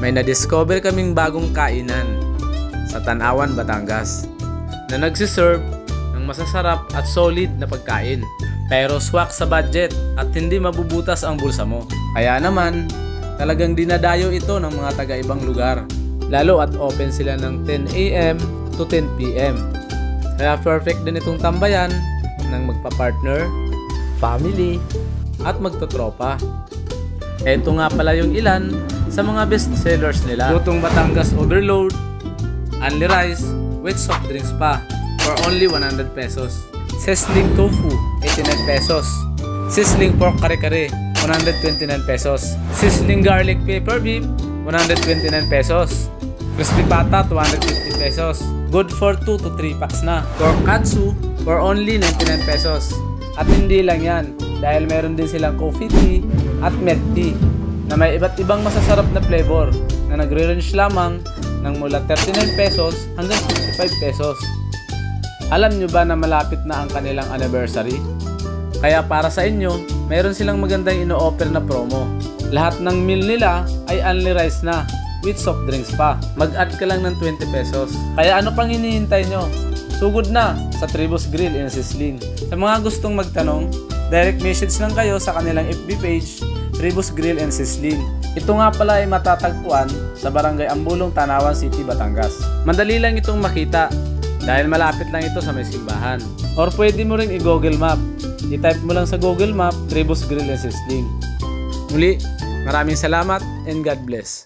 may na-discover kaming bagong kainan sa Tanawan, Batangas na nagsiserve ng masasarap at solid na pagkain pero swak sa budget at hindi mabubutas ang bulsa mo. Kaya naman, talagang dinadayo ito ng mga taga-ibang lugar. Lalo at open sila ng 10 AM to 10 PM. Kaya perfect din itong tambayan ng magpa-partner, family, at magtotropa. Ito nga pala yung ilan sa mga best sellers nila. Lutong Batangas Overload, Only Rice with soft drinks pa for only 100 pesos. Sizzling Tofu, 89 pesos. Sizzling Pork Kare-Kare, 129 pesos. Sizzling Garlic Pepper Beef, 129 pesos. Crispy Pata, 250 pesos. Good for 2 to 3 packs na. Pork Katsu for only 99 pesos. At hindi lang yan, dahil meron din silang coffee tea at milk tea na may iba't ibang masasarap na flavor na nagre-range lamang ng mula 39 pesos hanggang 55 pesos. Alam nyo ba na malapit na ang kanilang anniversary? Kaya para sa inyo, meron silang magandang ino-offer na promo. Lahat ng meal nila ay only rice na with soft drinks pa. Mag-add ka lang ng 20 pesos. Kaya ano pang hinihintay nyo? Sugod na sa Tribus Grill and Sizzling. Sa mga gustong magtanong, direct message lang kayo sa kanilang FB page, Tribus Grill and Sizzling. Ito nga pala ay matatagpuan sa Barangay Ambulong, Tanawan City, Batangas. Madali lang itong makita dahil malapit lang ito sa may simbahan. Or pwede mo rin i-Google Map. I-type mo lang sa Google Map, Tribus Grill and Sizzling. Muli, maraming salamat and God bless.